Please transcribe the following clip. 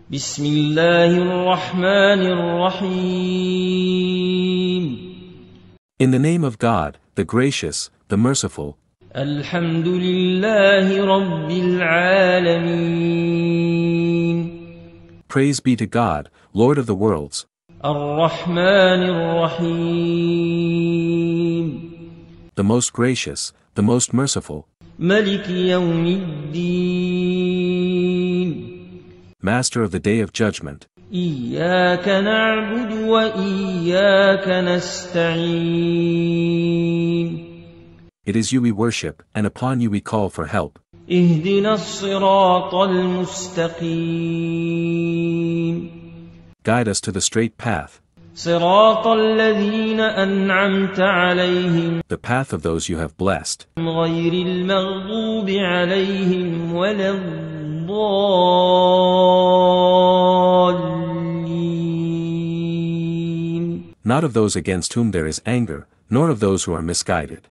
بسم الله الرحمن الرحيم. In the name of God, the gracious, the merciful. الحمد لله رب العالمين. Praise be to God, Lord of the worlds. الرحمن الرحيم. The most gracious, the most merciful. ملك يوم الدين. Master of the day of judgment. إياك نعبد وإياك نستعين. It is you we worship, and upon you we call for help. اهدنا الصراط المستقيم. Guide us to the straight path, صراط الذين أنعمت عليهم the path of those you have blessed. غير المغضوب عليهم ولا الضالين. Not of those against whom there is anger, nor of those who are misguided.